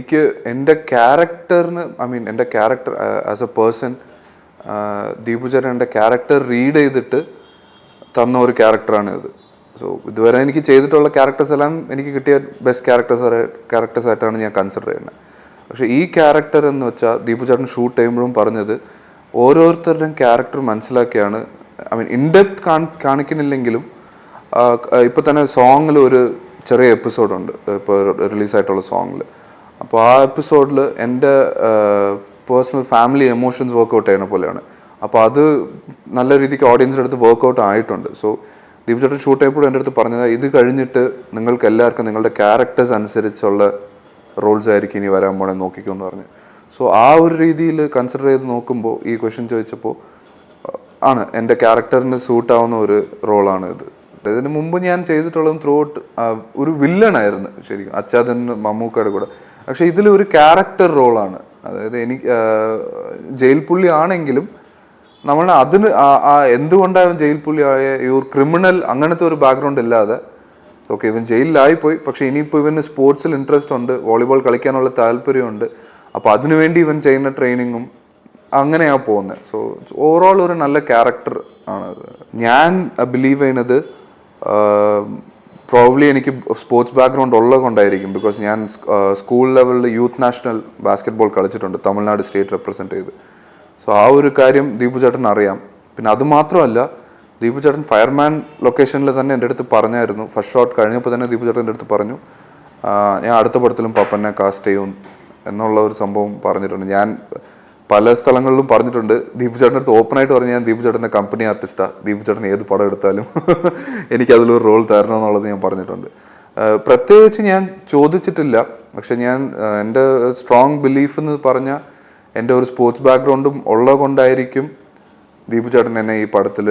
എനിക്ക് എൻ്റെ ക്യാരക്ടറിന് എൻ്റെ character as A person Deepu ചേട്ടൻ എൻ്റെ ക്യാരക്ടർ റീഡ് ചെയ്തിട്ട് തന്ന ഒരു ക്യാരക്ടറാണ് ഇത്. സോ ഇതുവരെ എനിക്ക് ചെയ്തിട്ടുള്ള ക്യാരക്ടേഴ്സ് എല്ലാം എനിക്ക് കിട്ടിയ ബെസ്റ്റ് ക്യാരക്ടേഴ്സായിട്ടാണ് ഞാൻ കൺസിഡർ ചെയ്യുന്നത്. പക്ഷേ ഈ ക്യാരക്ടർ എന്ന് വെച്ചാൽ ദീപു ചേട്ടൻ ഷൂട്ട് ചെയ്യുമ്പോഴും പറഞ്ഞത് ഓരോരുത്തരുടെയും ക്യാരക്ടർ മനസ്സിലാക്കിയാണ്. ഇൻഡെപ്ത് കാണിക്കുന്നില്ലെങ്കിലും ഇപ്പോൾ തന്നെ സോങ്ങിൽ ഒരു ചെറിയ എപ്പിസോഡുണ്ട് ഇപ്പോൾ റിലീസായിട്ടുള്ള സോങ്ങിൽ. അപ്പോൾ ആ എപ്പിസോഡിൽ എൻ്റെ പേഴ്സണൽ ഫാമിലി എമോഷൻസ് വർക്കൗട്ട് ചെയ്യുന്ന പോലെയാണ്. അപ്പോൾ അത് നല്ല രീതിക്ക് ഓഡിയൻസിൻ്റെ അടുത്ത് വർക്കൗട്ട് ആയിട്ടുണ്ട്. സോ ദീപു ചേട്ടൻ ഷൂട്ട് ചെയ്യുമ്പോഴും എൻ്റെ അടുത്ത് പറഞ്ഞത് ഇത് കഴിഞ്ഞിട്ട് നിങ്ങൾക്ക് എല്ലാവർക്കും നിങ്ങളുടെ ക്യാരക്ടേഴ്സ് അനുസരിച്ചുള്ള റോൾസ് ആയിരിക്കും ഇനി വരാൻ പോണേ നോക്കിക്കുമെന്ന് പറഞ്ഞു. സോ ആ ഒരു രീതിയിൽ കൺസിഡർ ചെയ്ത് നോക്കുമ്പോൾ ഈ ക്വസ്റ്റ്യൻ ചോദിച്ചപ്പോൾ ആണ് എൻ്റെ ക്യാരക്ടറിന് സൂട്ടാവുന്ന ഒരു റോളാണ് ഇത്. ഇതിന് മുമ്പ് ഞാൻ ചെയ്തിട്ടുള്ളതും ത്രൂ ഔട്ട് ഒരു വില്ലനായിരുന്നു ശരിക്കും, അച്ചാദൻ മമ്മൂക്കയുടെ കൂടെ. പക്ഷെ ഇതിൽ ഒരു ക്യാരക്ടർ റോളാണ്. അതായത് എനിക്ക് ജയിൽ പുള്ളി ആണെങ്കിലും നമ്മൾ അതിന് എന്തുകൊണ്ടാണ് ജയിൽ പുള്ളി ആയ ഈ ഒരു ക്രിമിനൽ അങ്ങനത്തെ ഒരു ബാക്ക്ഗ്രൗണ്ട് ഇല്ലാതെ ഓക്കെ ഇവൻ ജയിലിലായിപ്പോയി, പക്ഷെ ഇനിയിപ്പോൾ ഇവന് സ്പോർട്സിൽ ഇൻട്രസ്റ്റ് ഉണ്ട്, വോളിബോൾ കളിക്കാനുള്ള താല്പര്യമുണ്ട്. അപ്പോൾ അതിനുവേണ്ടി ഇവൻ ചെയ്യുന്ന ട്രെയിനിങ്ങും അങ്ങനെയാണ് പോകുന്നത്. സോ ഓവറോൾ ഒരു നല്ല ക്യാരക്ടർ ആണത്. ഞാൻ ബിലീവ് ചെയ്യുന്നത് പ്രോബ്ലി എനിക്ക് സ്പോർട്സ് ബാക്ക്ഗ്രൗണ്ട് ഉള്ളത് കൊണ്ടായിരിക്കും. ബിക്കോസ് ഞാൻ സ്കൂൾ ലെവലിൽ യൂത്ത് നാഷണൽ ബാസ്കറ്റ്ബോൾ കളിച്ചിട്ടുണ്ട്, തമിഴ്നാട് സ്റ്റേറ്റ് റെപ്രസെൻറ്റ് ചെയ്ത്. സോ ആ ഒരു കാര്യം ദീപു ചേട്ടൻ അറിയാം. പിന്നെ അതുമാത്രമല്ല, ദീപു ചേട്ടൻ ഫയർമാൻ ലൊക്കേഷനിൽ തന്നെ എൻ്റെ അടുത്ത് പറഞ്ഞായിരുന്നു. ഫസ്റ്റ് ഷോട്ട് കഴിഞ്ഞപ്പോൾ തന്നെ ദീപു ചേട്ടൻ എൻ്റെ അടുത്ത് പറഞ്ഞു ഞാൻ അടുത്ത പടത്തിലും പപ്പനെ കാസ്റ്റ് ചെയ്യും എന്നുള്ള ഒരു സംഭവം പറഞ്ഞിട്ടുണ്ട്. ഞാൻ പല സ്ഥലങ്ങളിലും പറഞ്ഞിട്ടുണ്ട്. ദീപു ചേട്ടൻ്റെ അടുത്ത് ഓപ്പണായിട്ട് പറഞ്ഞ് ഞാൻ ദീപു ചേട്ടൻ്റെ കമ്പനി ആർട്ടിസ്റ്റാണ്, ദീപു ചേട്ടൻ ഏത് പടം എടുത്താലും എനിക്കതിലൊരു റോൾ തരണം എന്നുള്ളത് ഞാൻ പറഞ്ഞിട്ടുണ്ട്. പ്രത്യേകിച്ച് ഞാൻ ചോദിച്ചിട്ടില്ല. പക്ഷെ ഞാൻ എൻ്റെ സ്ട്രോങ് ബിലീഫ് എന്ന് പറഞ്ഞാൽ എൻ്റെ ഒരു സ്പോർട്സ് ബാക്ക്ഗ്രൗണ്ടും ഉള്ളത് കൊണ്ടായിരിക്കും ദീപു ചേട്ടൻ എന്നെ ഈ പടത്തിൽ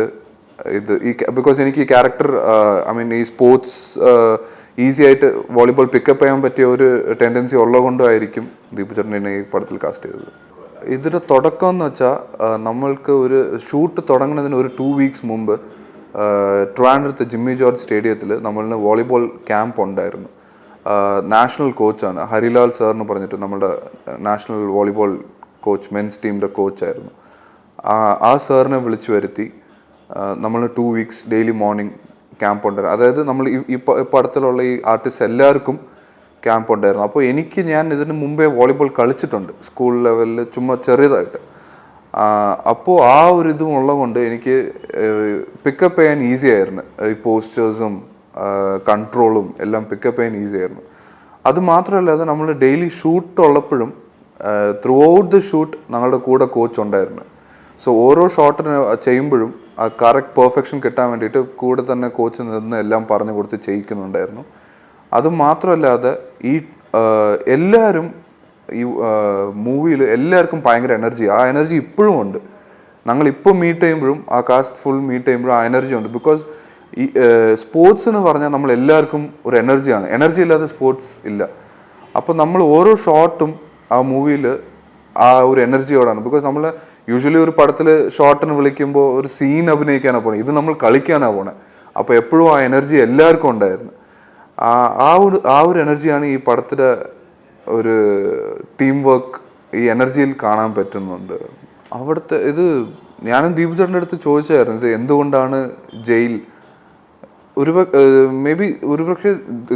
ബിക്കോസ് എനിക്ക് ഈ ക്യാരക്ടർ ഈ സ്പോർട്സ് ഈസി ആയിട്ട് വോളിബോൾ പിക്കപ്പ് ചെയ്യാൻ പറ്റിയ ഒരു ടെൻഡൻസി ഉള്ളത് കൊണ്ടായിരിക്കും ദീപു ചേട്ടൻ എന്നെ ഈ പടത്തിൽ കാസ്റ്റ് ചെയ്തത്. ഇതിൻ്റെ തുടക്കം എന്ന് വെച്ചാൽ നമ്മൾക്ക് ഒരു ഷൂട്ട് തുടങ്ങുന്നതിന് ഒരു 2 weeks മുമ്പ് ട്രിവാൻഡ്രത്ത് ജിമ്മി ജോർജ് സ്റ്റേഡിയത്തിൽ നമ്മളിന് വോളിബോൾ ക്യാമ്പ് ഉണ്ടായിരുന്നു. നാഷണൽ കോച്ചാണ് ഹരിലാൽ സാർ എന്ന് പറഞ്ഞിട്ട്, നമ്മുടെ നാഷണൽ വോളിബോൾ കോച്ച്, മെൻസ് ടീമിൻ്റെ കോച്ചായിരുന്നു. ആ സാറിനെ വിളിച്ചു വരുത്തി നമ്മൾ 2 weeks ഡെയിലി മോർണിംഗ് ക്യാമ്പ് ഉണ്ടായിരുന്നു. അതായത് നമ്മൾ ഈ പടത്തിലുള്ള ഈ ആർട്ടിസ്റ്റ് എല്ലാവർക്കും ക്യാമ്പ് ഉണ്ടായിരുന്നു. അപ്പോൾ ഞാൻ ഇതിന് മുമ്പേ വോളിബോൾ കളിച്ചിട്ടുണ്ട് സ്കൂൾ ലെവലിൽ, ചുമ്മാ ചെറിയതായിട്ട്. അപ്പോൾ ആ ഒരു ഇതും ഉള്ളതുകൊണ്ട് എനിക്ക് പിക്കപ്പ് ചെയ്യാൻ ഈസി ആയിരുന്നു. ഈ പോസ്റ്റേഴ്സും കൺട്രോളും എല്ലാം പിക്കപ്പ് ചെയ്യാൻ ഈസി ആയിരുന്നു. അത് മാത്രമല്ലാതെ നമ്മൾ ഡെയിലി ഷൂട്ട് ഉള്ളപ്പോഴും ത്രൂ ഔട്ട് ദ ഷൂട്ട് ഞങ്ങളുടെ കൂടെ കോച്ച് ഉണ്ടായിരുന്നു. സോ ഓരോ ഷോട്ടിന് ചെയ്യുമ്പോഴും ആ കറക്റ്റ് പെർഫെക്ഷൻ കിട്ടാൻ വേണ്ടിയിട്ട് കൂടെ തന്നെ കോച്ച് നിന്ന് എല്ലാം പറഞ്ഞു കൊടുത്ത് ചെയ്യിക്കുന്നുണ്ടായിരുന്നു. അതുമാത്രമല്ലാതെ ഈ എല്ലാവരും ഈ മൂവിയിൽ എല്ലാവർക്കും ഭയങ്കര എനർജി, ആ എനർജി ഇപ്പോഴും ഉണ്ട്. ഞങ്ങളിപ്പോൾ മീറ്റ് ചെയ്യുമ്പോഴും ആ കാസ്റ്റ് ഫുൾ മീറ്റ് ചെയ്യുമ്പോഴും ആ എനർജി ഉണ്ട്. ബിക്കോസ് ഈ സ്പോർട്സ് എന്ന് പറഞ്ഞാൽ നമ്മൾ എല്ലാവർക്കും ഒരു എനർജിയാണ്, എനർജി ഇല്ലാതെ സ്പോർട്സ് ഇല്ല. അപ്പോൾ നമ്മൾ ഓരോ ഷോട്ടും ആ മൂവിയിൽ ആ ഒരു എനർജിയോടാണ്. ബിക്കോസ് നമ്മൾ യൂഷ്വലി ഒരു പടത്തിൽ ഷോട്ടിന് വിളിക്കുമ്പോൾ ഒരു സീൻ അഭിനയിക്കാനാണ് പോണത്, ഇത് നമ്മൾ കളിക്കാനാണ് പോണേ. അപ്പോൾ എപ്പോഴും ആ എനർജി എല്ലാവർക്കും ഉണ്ടായിരുന്നു. ആ ഒരു എനർജിയാണ് ഈ പടത്തിൻ്റെ ഒരു ടീം വർക്ക് ഈ എനർജിയിൽ കാണാൻ പറ്റുന്നുണ്ട്. അവിടുത്തെ ഞാനും ദീപു ചേട്ടൻ്റെ അടുത്ത് ചോദിച്ചായിരുന്നു, ഇത് എന്തുകൊണ്ടാണ് ജയിൽ. ഒരുപക്ഷെ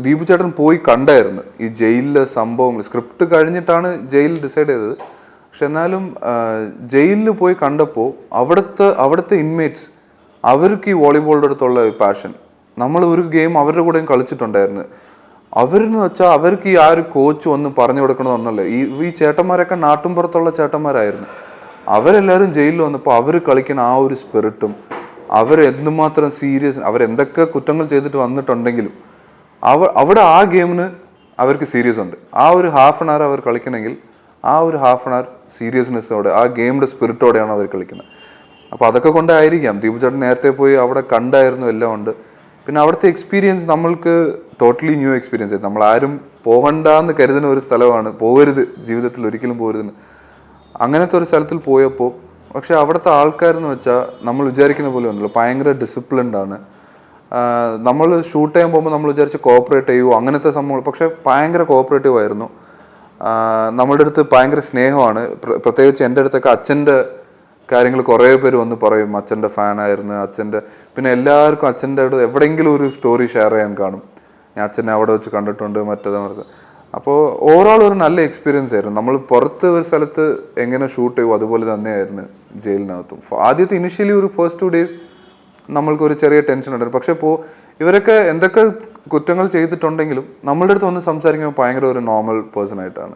ദീപു ചേട്ടൻ പോയി കണ്ടായിരുന്നു ഈ ജയിലിലെ സംഭവങ്ങൾ. സ്ക്രിപ്റ്റ് കഴിഞ്ഞിട്ടാണ് ജയിൽ ഡിസൈഡ് ചെയ്തത്. പക്ഷെ എന്നാലും ജയിലിൽ പോയി കണ്ടപ്പോൾ അവിടുത്തെ ഇൻമേറ്റ്സ് അവർക്ക് ഈ വോളിബോളിൻ്റെ അടുത്തുള്ള പാഷൻ, നമ്മൾ ഒരു ഗെയിം അവരുടെ കൂടെയും കളിച്ചിട്ടുണ്ടായിരുന്നു. അവരെന്ന് വെച്ചാൽ അവർക്ക് ഈ ആ ഒരു കോച്ച് വന്ന് പറഞ്ഞു കൊടുക്കണമെന്നല്ല. ഈ ചേട്ടന്മാരൊക്കെ നാട്ടുംപുറത്തുള്ള ചേട്ടന്മാരായിരുന്നു. അവരെല്ലാവരും ജയിലിൽ വന്നപ്പോൾ അവർ കളിക്കുന്ന ആ ഒരു സ്പിരിറ്റും അവരെന്തുമാത്രം സീരിയസ്, അവരെന്തൊക്കെ കുറ്റങ്ങൾ ചെയ്തിട്ട് വന്നിട്ടുണ്ടെങ്കിലും അവിടെ ആ ഗെയിമിന് അവർക്ക് സീരിയസ് ഉണ്ട്. ആ ഒരു ഹാഫ് ആൻ അവർ അവർ കളിക്കണമെങ്കിൽ ആ ഒരു ഹാഫ് ആൻ അവർ സീരിയസ്നെസ്സോടെ ആ ഗെയിമിൻ്റെ സ്പിരിറ്റോടെയാണ് അവർ കളിക്കുന്നത്. അപ്പോൾ അതൊക്കെ കൊണ്ടായിരിക്കാം ദീപു ചേട്ടൻ നേരത്തെ പോയി അവിടെ കണ്ടായിരുന്നു, എല്ലാം ഉണ്ട്. പിന്നെ അവിടുത്തെ എക്സ്പീരിയൻസ് നമ്മൾക്ക് ടോട്ടലി ന്യൂ എക്സ്പീരിയൻസ് ആയിരുന്നു. നമ്മളാരും പോകണ്ടെന്ന് കരുതുന്ന ഒരു സ്ഥലമാണ്, പോകരുത്, ജീവിതത്തിൽ ഒരിക്കലും പോകരുതെന്ന് അങ്ങനത്തെ ഒരു സ്ഥലത്തിൽ പോയപ്പോൾ. പക്ഷെ അവിടുത്തെ ആൾക്കാരെന്ന് വെച്ചാൽ നമ്മൾ വിചാരിക്കുന്ന പോലെ ഒന്നുമില്ല, ഭയങ്കര ഡിസിപ്ലിൻഡ് ആണ്. നമ്മൾ ഷൂട്ട് ചെയ്യാൻ പോകുമ്പോൾ നമ്മൾ വിചാരിച്ച് കോപ്പറേറ്റ് ചെയ്യുമോ അങ്ങനത്തെ സംഭവങ്ങൾ, പക്ഷെ ഭയങ്കര കോപ്പറേറ്റീവ് ആയിരുന്നു. നമ്മുടെ അടുത്ത് ഭയങ്കര സ്നേഹമാണ്. പ്രത്യേകിച്ച് എൻ്റെ അടുത്തൊക്കെ അച്ഛൻ്റെ കാര്യങ്ങൾ കുറേ പേര് വന്ന് പറയും, അച്ഛൻ്റെ ഫാനായിരുന്നു അച്ഛൻ്റെ. പിന്നെ എല്ലാവർക്കും അച്ഛൻ്റെ അവിടെ എവിടെയെങ്കിലും ഒരു സ്റ്റോറി ഷെയർ ചെയ്യാൻ കാണും, ഞാൻ അച്ഛനെ അവിടെ വെച്ച് കണ്ടിട്ടുണ്ട് മറ്റേത്. അപ്പോൾ ഓവറോൾ ഒരു നല്ല എക്സ്പീരിയൻസ് ആയിരുന്നു. നമ്മൾ പുറത്ത് ഒരു സ്ഥലത്ത് എങ്ങനെ ഷൂട്ട് ചെയ്യും അതുപോലെ തന്നെയായിരുന്നു ജയിലിനകത്തും. ആദ്യത്തെ ഇനിഷ്യലി ഒരു ഫസ്റ്റ് 2 days നമ്മൾക്കൊരു ചെറിയ ടെൻഷൻ ഉണ്ടായിരുന്നു. പക്ഷെ ഇപ്പോൾ ഇവരൊക്കെ എന്തൊക്കെ കുറ്റങ്ങൾ ചെയ്തിട്ടുണ്ടെങ്കിലും നമ്മളുടെ അടുത്ത് വന്ന് സംസാരിക്കുമ്പോൾ ഭയങ്കര ഒരു നോർമൽ പേഴ്സൺ ആയിട്ടാണ്.